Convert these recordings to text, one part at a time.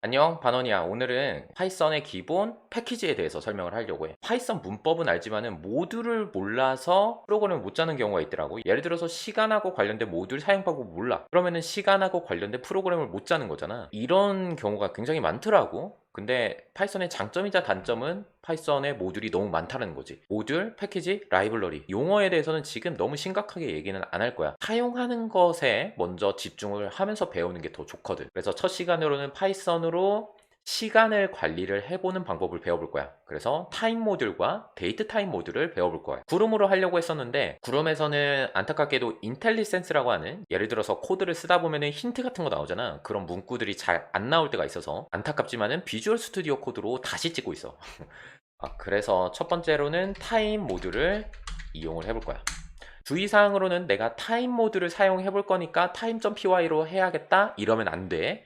안녕, 반원이야. 오늘은 파이썬의 기본 패키지에 대해서 설명을 하려고 해. 파이썬 문법은 알지만은 모듈을 몰라서 프로그램을 못 짜는 경우가 있더라고. 예를 들어서 시간하고 관련된 모듈 사용 방법 몰라. 그러면은 시간하고 관련된 프로그램을 못 짜는 거잖아. 이런 경우가 굉장히 많더라고. 근데 파이썬의 장점이자 단점은 파이썬의 모듈이 너무 많다는 거지. 모듈, 패키지, 라이브러리. 용어에 대해서는 지금 너무 심각하게 얘기는 안 할 거야. 사용하는 것에 먼저 집중을 하면서 배우는 게 더 좋거든. 그래서 첫 시간으로는 파이썬으로 시간을 관리를 해보는 방법을 배워볼 거야. 그래서 타임 모듈과 데이트 타임 모듈을 배워볼 거야. 구름으로 하려고 했었는데 구름에서는 안타깝게도 인텔리센스라고 하는, 예를 들어서 코드를 쓰다 보면은 힌트 같은 거 나오잖아. 그런 문구들이 잘 안 나올 때가 있어서 안타깝지만은 비주얼 스튜디오 코드로 다시 찍고 있어. 그래서 첫 번째로는 타임 모듈을 이용을 해볼 거야. 주의사항으로는 내가 타임 모드를 사용해 볼 거니까 time.py로 해야겠다 이러면 안 돼.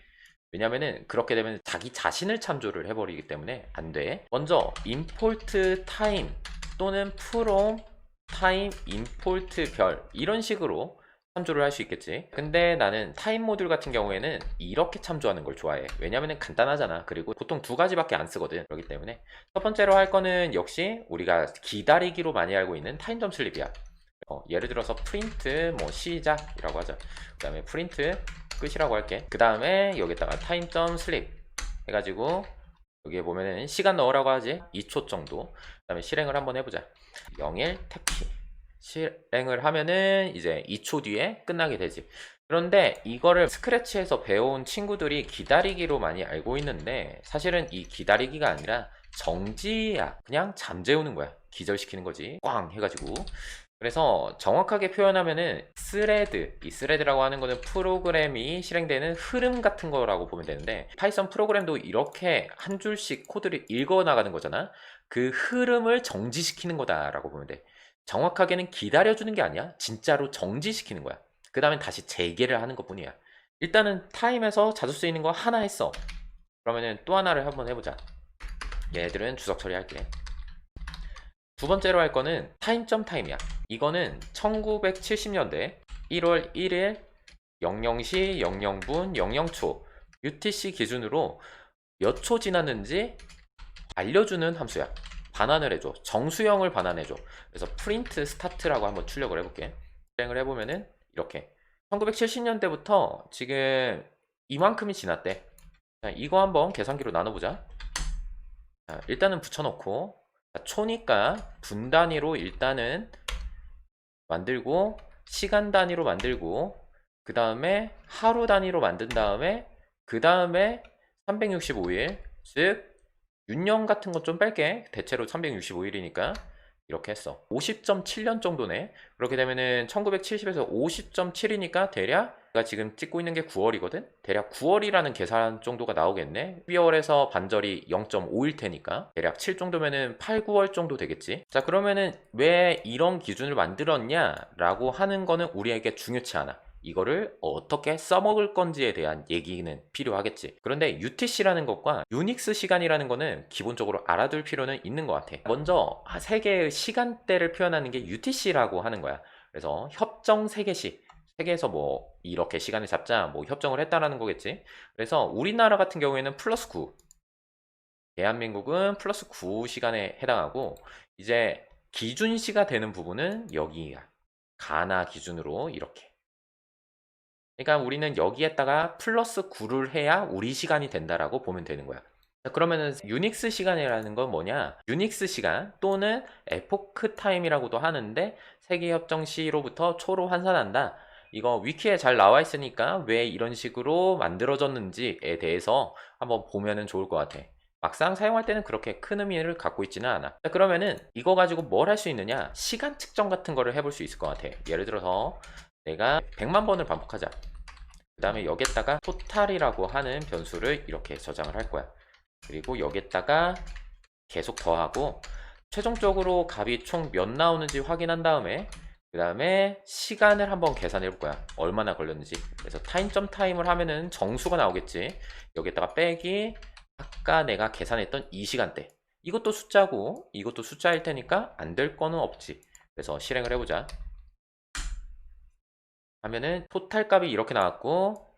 왜냐면은 그렇게 되면 자기 자신을 참조를 해버리기 때문에 안 돼. 먼저 import time 또는 from time import 별 이런 식으로 참조를 할 수 있겠지. 근데 나는 타임 모듈 같은 경우에는 이렇게 참조하는 걸 좋아해. 왜냐면은 간단하잖아. 그리고 보통 두 가지밖에 안 쓰거든. 그렇기 때문에 첫 번째로 할 거는 역시 우리가 기다리기로 많이 알고 있는 타임점슬립이야. 예를 들어서 프린트 뭐 시작이라고 하자. 그 다음에 프린트 끝이라고 할게. 그 다음에 여기다가 타임점 슬립 해가지고 여기에 보면은 시간 넣으라고 하지. 2초 정도. 그 다음에 실행을 한번 해보자. 01 탭키 실행을 하면은 이제 2초 뒤에 끝나게 되지. 그런데 이거를 스크래치에서 배운 친구들이 기다리기로 많이 알고 있는데 사실은 이 기다리기가 아니라 정지야. 그냥 잠재우는 거야. 기절시키는 거지. 꽝 해가지고. 그래서 정확하게 표현하면은 스레드, 이 스레드라고 하는 거는 프로그램이 실행되는 흐름 같은 거라고 보면 되는데 파이썬 프로그램도 이렇게 한 줄씩 코드를 읽어 나가는 거잖아. 그 흐름을 정지시키는 거다라고 보면 돼. 정확하게는 기다려주는 게 아니야. 진짜로 정지시키는 거야. 그 다음에 다시 재개를 하는 것 뿐이야. 일단은 타임에서 자주 쓰이는 거 하나 했어. 그러면은 또 하나를 한번 해보자. 얘들은 주석 처리할게. 두 번째로 할 거는 타임점 타임이야. 이거는 1970년대 1월 1일 00시 00분 00초 UTC 기준으로 몇 초 지났는지 알려주는 함수야. 반환을 해줘. 정수형을 반환해줘. 그래서 프린트 스타트라고 한번 출력을 해볼게. 실행을 해보면은 이렇게 1970년대부터 지금 이만큼이 지났대. 자, 이거 한번 계산기로 나눠보자. 자, 일단은 붙여놓고, 자, 초니까 분 단위로 일단은 만들고 시간 단위로 만들고 그 다음에 하루 단위로 만든 다음에 그 다음에 365일, 즉 윤년 같은 거 좀 뺄게. 대체로 365일이니까 이렇게 했어. 50.7년 정도네. 그렇게 되면은 1970에서 50.7이니까 대략 내가 지금 찍고 있는 게 9월이거든. 대략 9월이라는 계산 정도가 나오겠네. 12월에서 반절이 0.5일 테니까 대략 7 정도면은 8, 9월 정도 되겠지. 자, 그러면은 왜 이런 기준을 만들었냐라고 하는 거는 우리에게 중요치 않아. 이거를 어떻게 써먹을 건지에 대한 얘기는 필요하겠지. 그런데 UTC라는 것과 유닉스 시간이라는 거는 기본적으로 알아둘 필요는 있는 것 같아. 먼저 세계의 시간대를 표현하는 게 UTC라고 하는 거야. 그래서 협정 세계시, 세계에서 뭐 이렇게 시간을 잡자 뭐 협정을 했다라는 거겠지. 그래서 우리나라 같은 경우에는 플러스 9, 대한민국은 플러스 9 시간에 해당하고, 이제 기준시가 되는 부분은 여기야. 가나 기준으로 이렇게. 그러니까 우리는 여기에다가 플러스 9를 해야 우리 시간이 된다라고 보면 되는 거야. 자, 그러면은 유닉스 시간이라는 건 뭐냐? 유닉스 시간 또는 에포크 타임이라고도 하는데 세계협정 시로부터 초로 환산한다. 이거 위키에 잘 나와 있으니까 왜 이런 식으로 만들어졌는지에 대해서 한번 보면은 좋을 것 같아. 막상 사용할 때는 그렇게 큰 의미를 갖고 있지는 않아. 자, 그러면은 이거 가지고 뭘 할 수 있느냐? 시간 측정 같은 거를 해볼 수 있을 것 같아. 예를 들어서 내가 100만 번을 반복하자. 그 다음에 여기에다가 토탈이라고 하는 변수를 이렇게 저장을 할 거야. 그리고 여기에다가 계속 더하고 최종적으로 값이 총 몇 나오는지 확인한 다음에 그 다음에 시간을 한번 계산해 볼 거야. 얼마나 걸렸는지. 그래서 타임점 타임을 하면은 정수가 나오겠지. 여기에다가 빼기 아까 내가 계산했던 이 시간대. 이것도 숫자고 이것도 숫자일 테니까 안 될 거는 없지. 그래서 실행을 해보자. 하면은 토탈 값이 이렇게 나왔고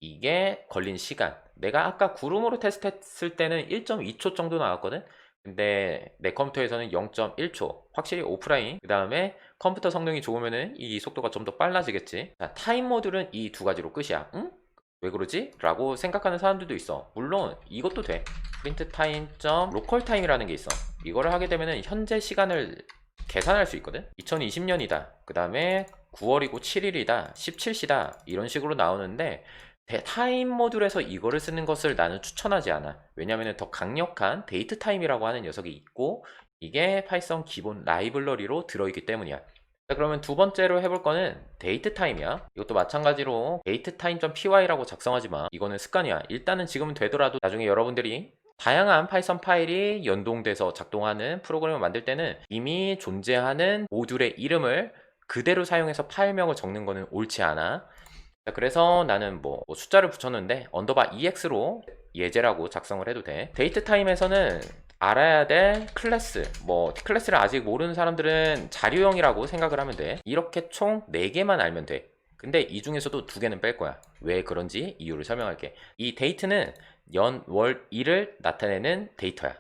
이게 걸린 시간. 내가 아까 구름으로 테스트했을 때는 1.2초 정도 나왔거든. 근데 내 컴퓨터에서는 0.1초. 확실히 오프라인. 그 다음에 컴퓨터 성능이 좋으면은 이 속도가 좀 더 빨라지겠지. 자, 타임 모듈은 이 두 가지로 끝이야. 응? 왜 그러지? 라고 생각하는 사람들도 있어. 물론 이것도 돼. 프린트 타임 점 로컬 타임이라는 게 있어. 이거를 하게 되면은 현재 시간을 계산할 수 있거든. 2020년이다. 그 다음에 9월이고 7일이다. 17시다. 이런 식으로 나오는데 타임 모듈에서 이거를 쓰는 것을 나는 추천하지 않아. 왜냐면 더 강력한 데이트 타임이라고 하는 녀석이 있고 이게 파이썬 기본 라이브러리로 들어있기 때문이야. 자, 그러면 두 번째로 해볼 거는 데이트 타임이야. 이것도 마찬가지로 데이트 타임.py라고 작성하지만 이거는 습관이야. 일단은 지금은 되더라도 나중에 여러분들이 다양한 파이썬 파일이 연동돼서 작동하는 프로그램을 만들 때는 이미 존재하는 모듈의 이름을 그대로 사용해서 파일명을 적는 거는 옳지 않아. 자, 그래서 나는 뭐 숫자를 붙였는데 언더바 ex로 예제라고 작성을 해도 돼. 데이트 타임에서는 알아야 될 클래스, 뭐 클래스를 아직 모르는 사람들은 자료형이라고 생각을 하면 돼. 이렇게 총 4개만 알면 돼. 근데 이 중에서도 2개는 뺄 거야. 왜 그런지 이유를 설명할게. 이 데이트는 연, 월, 일을 나타내는 데이터야.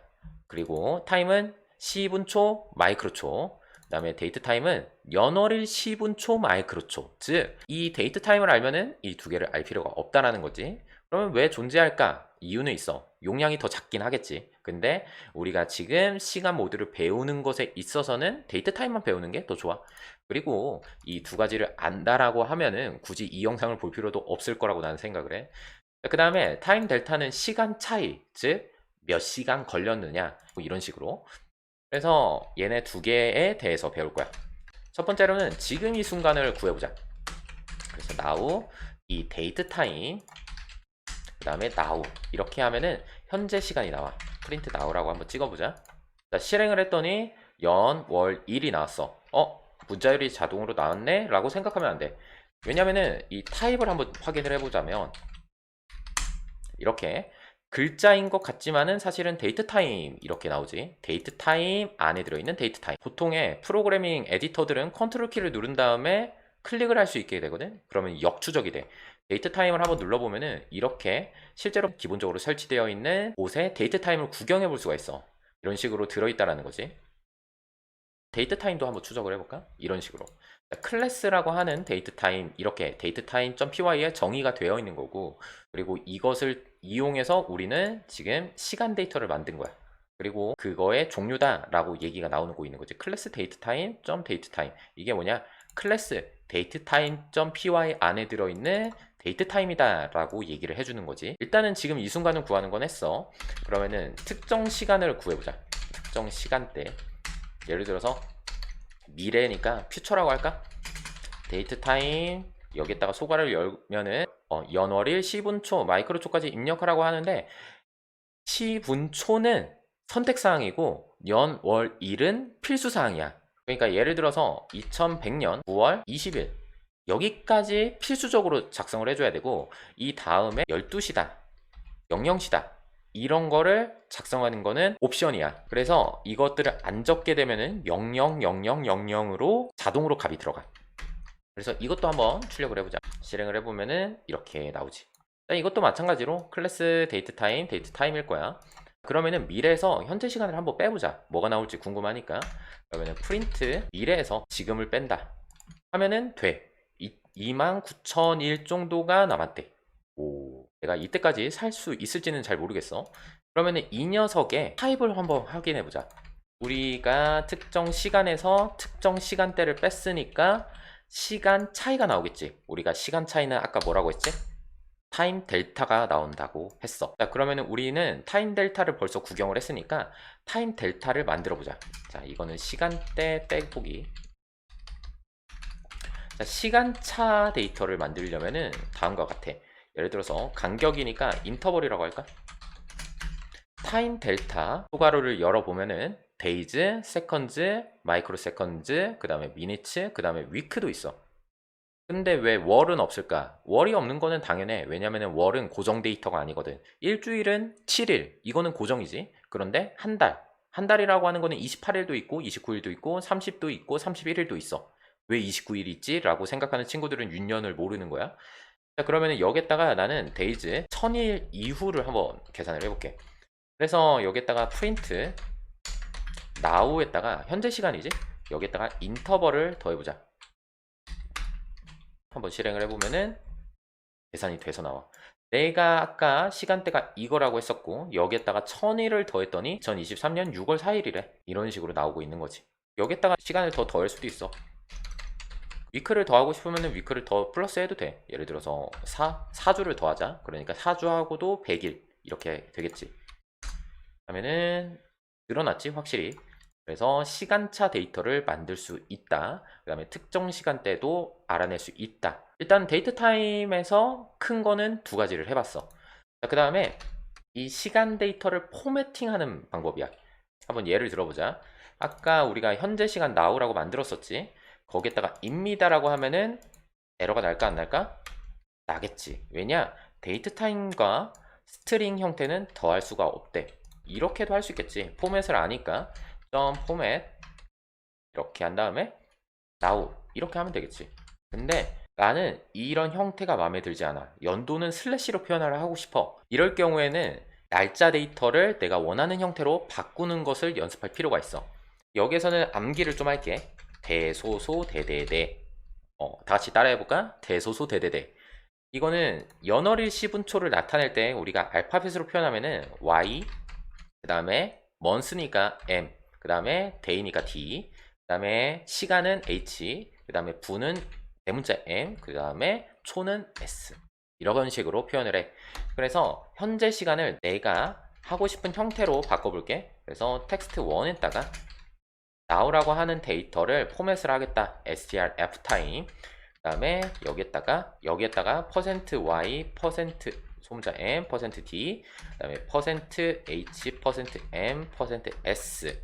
그리고 타임은 시분초, 마이크로초. 그 다음에 데이트 타임은 연월일 시분초, 마이크로초. 즉, 이 데이트 타임을 알면은 이 2개를 알 필요가 없다라는 거지. 그러면 왜 존재할까? 이유는 있어. 용량이 더 작긴 하겠지. 근데 우리가 지금 시간 모듈을 배우는 것에 있어서는 데이트 타임만 배우는 게 더 좋아. 그리고 이 2가지를 안다라고 하면은 굳이 이 영상을 볼 필요도 없을 거라고 나는 생각을 해. 그 다음에 타임 델타는 시간 차이, 즉 몇 시간 걸렸느냐, 뭐 이런 식으로. 그래서 얘네 2개에 대해서 배울 거야. 첫 번째로는 지금 이 순간을 구해보자. 그래서 now 이 데이트 타임, 그 다음에 now 이렇게 하면은 현재 시간이 나와. 프린트 now라고 한번 찍어보자. 자, 실행을 했더니 연, 월, 일이 나왔어. 문자열이 자동으로 나왔네? 라고 생각하면 안 돼. 왜냐면은 이 타입을 한번 확인을 해보자면 이렇게 글자인 것 같지만은 사실은 데이트 타임 이렇게 나오지. 데이트 타임 안에 들어있는 데이트 타임. 보통의 프로그래밍 에디터들은 컨트롤 키를 누른 다음에 클릭을 할 수 있게 되거든. 그러면 역추적이 돼. 데이트 타임을 한번 눌러보면은 이렇게 실제로 기본적으로 설치되어 있는 곳에 데이트 타임을 구경해 볼 수가 있어. 이런 식으로 들어있다라는 거지. 데이트 타임도 한번 추적을 해볼까? 이런 식으로. 클래스라고 하는 데이트 타임, 이렇게 데이트 타임.py에 정의가 되어 있는 거고, 그리고 이것을 이용해서 우리는 지금 시간 데이터를 만든 거야. 그리고 그거의 종류다라고 얘기가 나오고 있는 거지. 클래스 데이트 타임, 데이트 타임. 이게 뭐냐? 클래스 데이트 타임.py 안에 들어있는 데이트 타임이다 라고 얘기를 해주는 거지. 일단은 지금 이 순간을 구하는 건 했어. 그러면은 특정 시간을 구해보자. 특정 시간대. 예를 들어서 미래니까 퓨처라고 할까? 데이트 타임 여기에다가 소괄을 열면은 연월일 시분초 마이크로초까지 입력하라고 하는데 시분초는 선택사항이고 연월일은 필수사항이야. 그러니까 예를 들어서 2100년 9월 20일 여기까지 필수적으로 작성을 해줘야 되고 이 다음에 12시다 00시다 이런 거를 작성하는 거는 옵션이야. 그래서 이것들을 안 적게 되면은 000000으로 자동으로 값이 들어가. 그래서 이것도 한번 출력을 해보자. 실행을 해보면은 이렇게 나오지. 이것도 마찬가지로 클래스 데이트 타임일 거야. 그러면은 미래에서 현재 시간을 한번 빼보자. 뭐가 나올지 궁금하니까. 그러면은 프린트 미래에서 지금을 뺀다 하면은 돼. 29,001 정도가 남았대. 오, 내가 이때까지 살 수 있을지는 잘 모르겠어. 그러면은 이 녀석의 타입을 한번 확인해 보자. 우리가 특정 시간에서 특정 시간대를 뺐으니까 시간 차이가 나오겠지. 우리가 시간 차이는 아까 뭐라고 했지? 타임 델타가 나온다고 했어. 자, 그러면은 우리는 타임 델타를 벌써 구경을 했으니까 타임 델타를 만들어 보자. 자, 이거는 시간대 빼보기. 자, 시간차 데이터를 만들려면은 다음과 같아. 예를 들어서 간격이니까 인터벌이라고 할까? 타임 델타 소괄호를 열어보면은 데이즈, 세컨즈, 마이크로 세컨즈, 그 다음에 미니츠, 그 다음에 위크도 있어. 근데 왜 월은 없을까? 월이 없는 거는 당연해. 왜냐면은 월은 고정 데이터가 아니거든. 일주일은 7일, 이거는 고정이지. 그런데 한 달, 한 달이라고 하는 거는 28일도 있고 29일도 있고 30도 있고 31일도 있어. 왜 29일이 있지? 라고 생각하는 친구들은 윤년을 모르는 거야. 자, 그러면은 여기에다가 나는 데이즈 1000일 이후를 한번 계산을 해볼게. 그래서 여기에다가 프린트 now에다가 현재 시간이지? 여기에다가 인터벌을 더해보자. 한번 실행을 해보면은 계산이 돼서 나와. 내가 아까 시간대가 이거라고 했었고 여기에다가 1000일을 더했더니 2023년 6월 4일이래. 이런 식으로 나오고 있는 거지. 여기에다가 시간을 더 더할 수도 있어. 위크를 더하고 싶으면 위크를 더 플러스 해도 돼. 예를 들어서 4주를 더하자. 그러니까 4주하고도 100일 이렇게 되겠지. 하면은 늘어났지 확실히. 그래서 시간차 데이터를 만들 수 있다. 그 다음에 특정 시간대도 알아낼 수 있다. 일단 데이트 타임에서 큰 거는 두 가지를 해봤어. 그 다음에 이 시간 데이터를 포매팅하는 방법이야. 한번 예를 들어보자. 아까 우리가 현재 시간 now라고 만들었었지. 거기에다가 입니다라고 하면은 에러가 날까 안 날까? 나겠지. 왜냐? 데이트 타임과 스트링 형태는 더할 수가 없대. 이렇게도 할 수 있겠지. 포맷을 아니까 점 포맷 이렇게 한 다음에 now 이렇게 하면 되겠지. 근데 나는 이런 형태가 마음에 들지 않아. 연도는 슬래시로 표현을 하고 싶어. 이럴 경우에는 날짜 데이터를 내가 원하는 형태로 바꾸는 것을 연습할 필요가 있어. 여기에서는 암기를 좀 할게. 대소소 대대대. 다 같이 따라해볼까? 대소소 대대대. 이거는 연월일 시분초를 나타낼 때 우리가 알파벳으로 표현하면은 Y, 그 다음에 month니까 M, 그 다음에 day니까 D, 그 다음에 시간은 H, 그 다음에 분은 대문자 M, 그 다음에 초는 S. 이런 식으로 표현을 해. 그래서 현재 시간을 내가 하고 싶은 형태로 바꿔볼게. 그래서 text1에다가 now라고 하는 데이터를 포맷을 하겠다. strftime. 그 다음에 여기에다가 %y, 소문자 m, %d, 그 다음에 %h, %m, %s.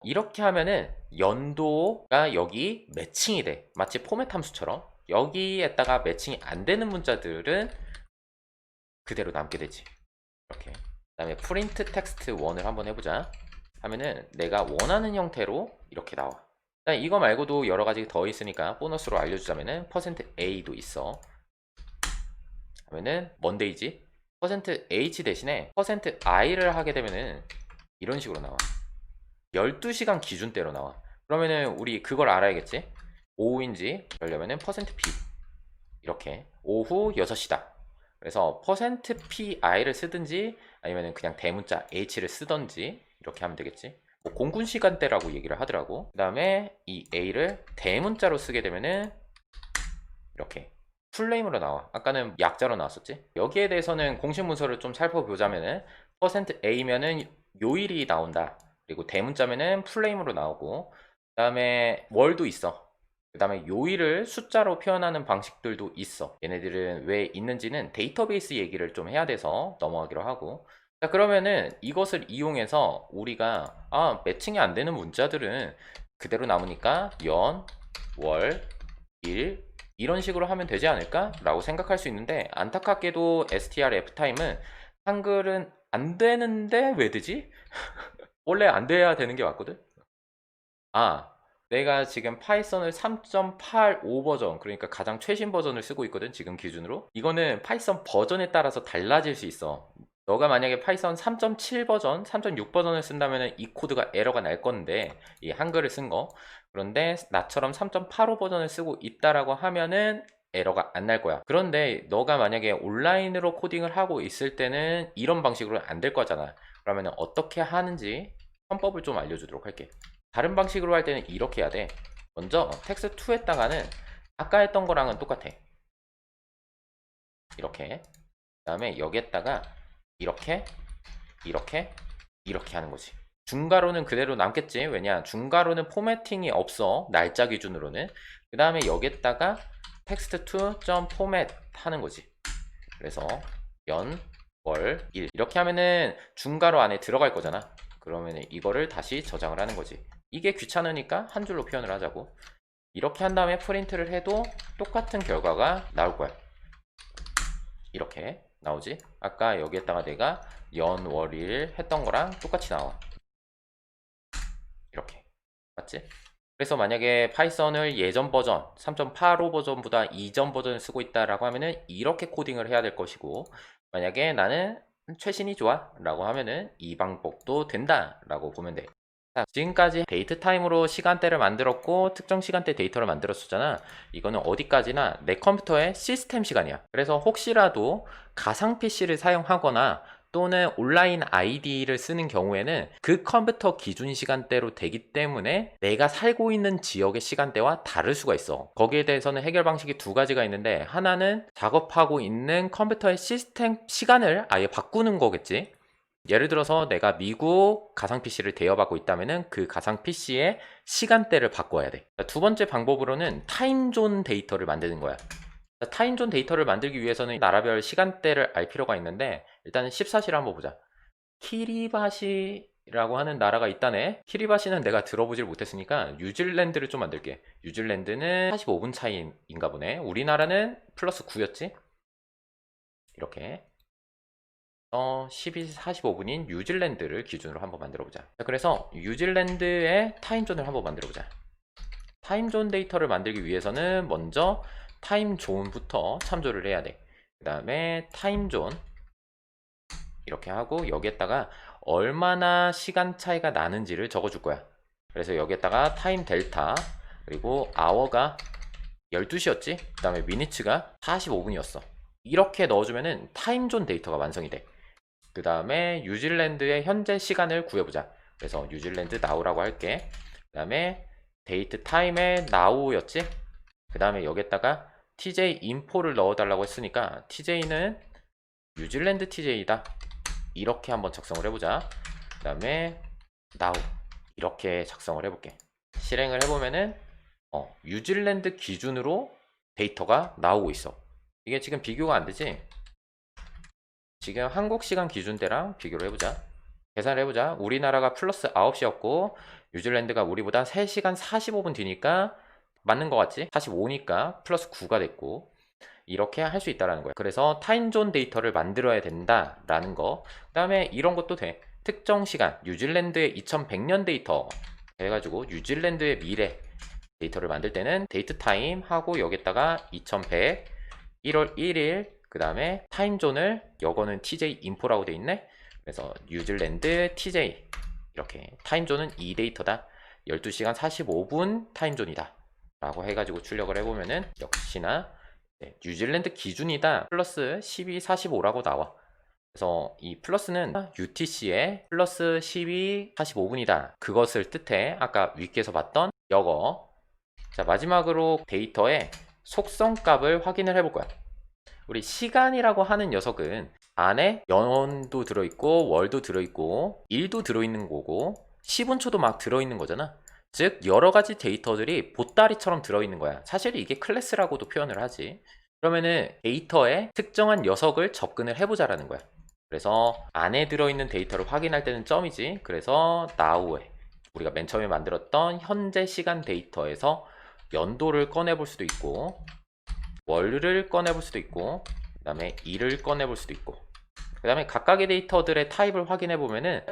이렇게 하면은 연도가 여기 매칭이 돼. 마치 포맷 함수처럼. 여기에다가 매칭이 안 되는 문자들은 그대로 남게 되지. 이렇게. 그 다음에 프린트 텍스트 1을 한번 해보자. 하면은 내가 원하는 형태로 이렇게 나와. 이거 말고도 여러 가지 더 있으니까 보너스로 알려주자면은 %a도 있어. 하면은 먼데이지 %h 대신에 %i를 하게 되면은 이런 식으로 나와. 12시간 기준대로 나와. 그러면은 우리 그걸 알아야겠지? 오후인지 그러려면은 %p 이렇게 오후 6시다. 그래서 %pi를 쓰든지 아니면은 그냥 대문자 h를 쓰던지 이렇게 하면 되겠지. 뭐 공군 시간대라고 얘기를 하더라고. 그 다음에 이 a를 대문자로 쓰게 되면은 이렇게 풀네임으로 나와. 아까는 약자로 나왔었지. 여기에 대해서는 공식 문서를 좀 살펴보자면은 %a면은 요일이 나온다. 그리고 대문자면은 풀네임으로 나오고, 그 다음에 월도 있어. 그 다음에 요일을 숫자로 표현하는 방식들도 있어. 얘네들은 왜 있는지는 데이터베이스 얘기를 좀 해야 돼서 넘어가기로 하고. 자, 그러면은 이것을 이용해서 우리가 매칭이 안 되는 문자들은 그대로 남으니까 연, 월, 일 이런 식으로 하면 되지 않을까? 라고 생각할 수 있는데 안타깝게도 strftime은 한글은 안 되는데 왜 되지? 원래 안 돼야 되는 게 맞거든? 내가 지금 파이썬을 3.85 버전, 그러니까 가장 최신 버전을 쓰고 있거든, 지금 기준으로. 이거는 파이썬 버전에 따라서 달라질 수 있어. 너가 만약에 파이썬 3.7 버전, 3.6 버전을 쓴다면 이 코드가 에러가 날 건데, 이 한글을 쓴 거. 그런데 나처럼 3.85 버전을 쓰고 있다라고 하면은 에러가 안 날 거야. 그런데 너가 만약에 온라인으로 코딩을 하고 있을 때는 이런 방식으로 안 될 거잖아. 그러면 어떻게 하는지 편법을 좀 알려주도록 할게. 다른 방식으로 할 때는 이렇게 해야 돼. 먼저 text2에다가는 아까 했던 거랑은 똑같아. 이렇게. 그 다음에 여기에다가 이렇게 하는 거지. 중괄호는 그대로 남겠지. 왜냐, 중괄호는 포매팅이 없어. 날짜 기준으로는. 그 다음에 여기에다가 text2.format 하는 거지. 그래서 연, 월, 일 이렇게 하면은 중괄호 안에 들어갈 거잖아. 그러면 이거를 다시 저장을 하는 거지. 이게 귀찮으니까 한 줄로 표현을 하자고. 이렇게 한 다음에 프린트를 해도 똑같은 결과가 나올 거야. 이렇게 나오지. 아까 여기에다가 내가 연, 월, 일 했던 거랑 똑같이 나와. 이렇게 맞지? 그래서 만약에 파이썬을 예전 버전 3.85 버전보다 이전 버전을 쓰고 있다라고 하면은 이렇게 코딩을 해야 될 것이고, 만약에 나는 최신이 좋아 라고 하면은 이 방법도 된다 라고 보면 돼. 자, 지금까지 데이트 타임으로 시간대를 만들었고 특정 시간대 데이터를 만들었었잖아. 이거는 어디까지나 내 컴퓨터의 시스템 시간이야. 그래서 혹시라도 가상 PC를 사용하거나 또는 온라인 아이디를 쓰는 경우에는 그 컴퓨터 기준 시간대로 되기 때문에 내가 살고 있는 지역의 시간대와 다를 수가 있어. 거기에 대해서는 해결 방식이 두 가지가 있는데, 하나는 작업하고 있는 컴퓨터의 시스템 시간을 아예 바꾸는 거겠지. 예를 들어서 내가 미국 가상 PC를 대여받고 있다면 그 가상 PC의 시간대를 바꿔야 돼. 두 번째 방법으로는 타임존 데이터를 만드는 거야. 타임존 데이터를 만들기 위해서는 나라별 시간대를 알 필요가 있는데, 일단은 14시를 한번 보자. 키리바시라고 하는 나라가 있다네. 키리바시는 내가 들어보질 못했으니까 뉴질랜드를 좀 만들게. 뉴질랜드는 45분 차이인가 보네. 우리나라는 플러스 9였지? 이렇게 12시 45분인 뉴질랜드를 기준으로 한번 만들어 보자. 그래서 뉴질랜드의 타임존을 한번 만들어 보자. 타임존 데이터를 만들기 위해서는 먼저 타임존부터 참조를 해야 돼. 그 다음에 타임존 이렇게 하고 여기에다가 얼마나 시간 차이가 나는지를 적어줄 거야. 그래서 여기에다가 타임 델타, 그리고 아워가 12시였지? 그 다음에 미니츠가 45분이었어. 이렇게 넣어주면은 타임존 데이터가 완성이 돼. 그 다음에 뉴질랜드의 현재 시간을 구해보자. 그래서 뉴질랜드 나우라고 할게. 그 다음에 데이트 타임의 나우였지? 그 다음에 여기에다가 TJ 인포를 넣어달라고 했으니까 TJ는 뉴질랜드 TJ다. 이렇게 한번 작성을 해보자. 그 다음에 나우 이렇게 작성을 해볼게. 실행을 해보면은 뉴질랜드 기준으로 데이터가 나오고 있어. 이게 지금 비교가 안 되지? 지금 한국 시간 기준대랑 비교를 해보자. 계산을 해보자. 우리나라가 플러스 9시였고 뉴질랜드가 우리보다 3시간 45분 뒤니까 맞는 것 같지? 45니까 플러스 9가 됐고, 이렇게 할 수 있다는 거야. 그래서 타임존 데이터를 만들어야 된다라는 거. 그 다음에 이런 것도 돼. 특정 시간, 뉴질랜드의 2100년 데이터 해가지고 뉴질랜드의 미래 데이터를 만들 때는 데이트 타임 하고 여기다가 2100 1월 1일 그 다음에 타임존을 요거는 TJ 인포라고 돼 있네. 그래서 뉴질랜드 TJ 이렇게 타임존은 이 데이터다. 12시간 45분 타임존이다 라고 해가지고 출력을 해보면은 역시나 뉴질랜드 기준이다 플러스 1245라고 나와. 그래서 이 플러스는 UTC에 플러스 1245분이다 그것을 뜻해. 아까 위키에서 봤던 여거. 자, 마지막으로 데이터의 속성값을 확인을 해볼 거야. 우리 시간이라고 하는 녀석은 안에 년도 들어있고 월도 들어있고 일도 들어있는 거고 10분초도 막 들어있는 거잖아. 즉 여러가지 데이터들이 보따리처럼 들어있는 거야. 사실 이게 클래스라고도 표현을 하지. 그러면은 데이터에 특정한 녀석을 접근을 해보자라는 거야. 그래서 안에 들어있는 데이터를 확인할 때는 점이지. 그래서 now에 우리가 맨 처음에 만들었던 현재 시간 데이터에서 연도를 꺼내볼 수도 있고 월을 꺼내볼 수도 있고 그 다음에 일을 꺼내볼 수도 있고, 그 다음에 각각의 데이터들의 타입을 확인해 보면은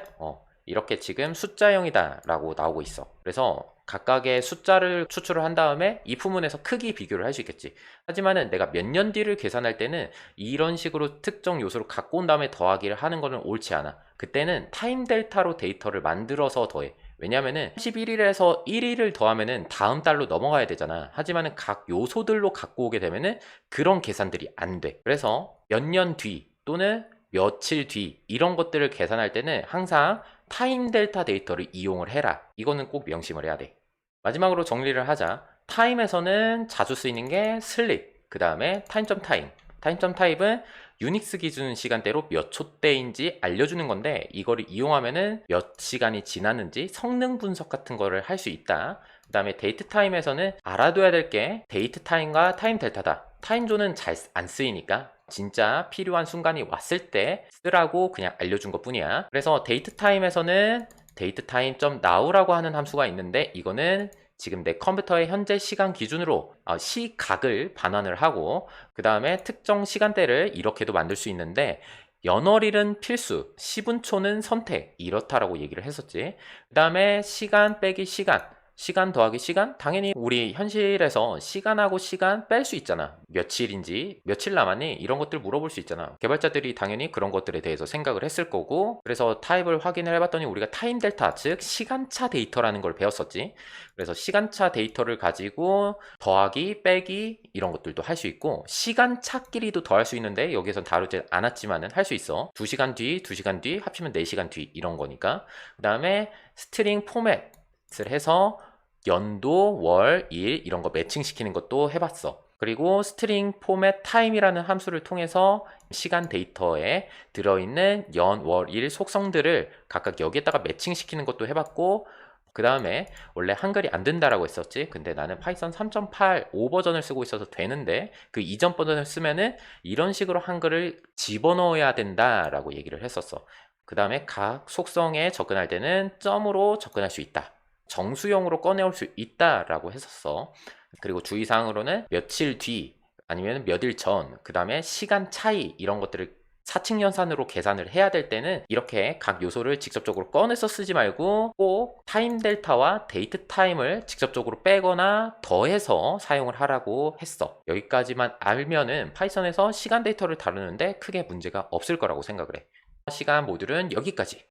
이렇게 지금 숫자형이다 라고 나오고 있어. 그래서 각각의 숫자를 추출을 한 다음에 if문에서 크기 비교를 할 수 있겠지. 하지만은 내가 몇 년 뒤를 계산할 때는 이런 식으로 특정 요소를 갖고 온 다음에 더하기를 하는 거는 옳지 않아. 그때는 타임 델타로 데이터를 만들어서 더해. 왜냐면은 31일에서 1일을 더하면은 다음 달로 넘어가야 되잖아. 하지만은 각 요소들로 갖고 오게 되면은 그런 계산들이 안 돼. 그래서 몇 년 뒤 또는 며칠 뒤 이런 것들을 계산할 때는 항상 타임 델타 데이터를 이용을 해라. 이거는 꼭 명심을 해야 돼. 마지막으로 정리를 하자. 타임에서는 자주 쓰이는 게 슬립, 그 다음에 타임점 타임. 타임점 타임은 유닉스 기준 시간대로 몇 초대인지 알려주는 건데, 이거를 이용하면은 몇 시간이 지났는지 성능 분석 같은 거를 할 수 있다. 그 다음에 데이트 타임에서는 알아둬야 될 게 데이트 타임과 타임 델타다. 타임존은 잘 안 쓰이니까 진짜 필요한 순간이 왔을 때 쓰라고 그냥 알려준 것 뿐이야. 그래서 데이트 타임에서는 datetime.now라고 하는 함수가 있는데, 이거는 지금 내 컴퓨터의 현재 시간 기준으로 시각을 반환을 하고, 그 다음에 특정 시간대를 이렇게도 만들 수 있는데, 연월일은 필수, 10분초는 선택, 이렇다라고 얘기를 했었지. 그 다음에 시간 빼기 시간, 시간 더하기 시간? 당연히 우리 현실에서 시간하고 시간 뺄 수 있잖아. 며칠인지, 며칠 남았니? 이런 것들 물어볼 수 있잖아. 개발자들이 당연히 그런 것들에 대해서 생각을 했을 거고, 그래서 타입을 확인을 해봤더니 우리가 타임 델타, 즉 시간차 데이터라는 걸 배웠었지. 그래서 시간차 데이터를 가지고 더하기, 빼기 이런 것들도 할 수 있고, 시간차끼리도 더할 수 있는데 여기에선 다루지 않았지만은 할 수 있어. 2시간 뒤, 2시간 뒤 합치면 4시간 뒤 이런 거니까. 그 다음에 스트링 포맷을 해서 연도, 월, 일 이런 거 매칭시키는 것도 해봤어. 그리고 스트링 포맷 타임이라는 함수를 통해서 시간 데이터에 들어있는 연, 월, 일 속성들을 각각 여기에다가 매칭시키는 것도 해봤고, 그 다음에 원래 한글이 안 된다라고 했었지. 근데 나는 파이썬 3.85 버전을 쓰고 있어서 되는데 그 이전 버전을 쓰면은 이런 식으로 한글을 집어넣어야 된다라고 얘기를 했었어. 그 다음에 각 속성에 접근할 때는 점으로 접근할 수 있다. 정수용으로 꺼내올 수 있다라고 했었어. 그리고 주의사항으로는 며칠 뒤 아니면 몇 일 전, 그 다음에 시간 차이 이런 것들을 사칙연산으로 계산을 해야 될 때는 이렇게 각 요소를 직접적으로 꺼내서 쓰지 말고 꼭 타임 델타와 데이트 타임을 직접적으로 빼거나 더해서 사용을 하라고 했어. 여기까지만 알면은 파이썬에서 시간 데이터를 다루는데 크게 문제가 없을 거라고 생각을 해. 시간 모듈은 여기까지.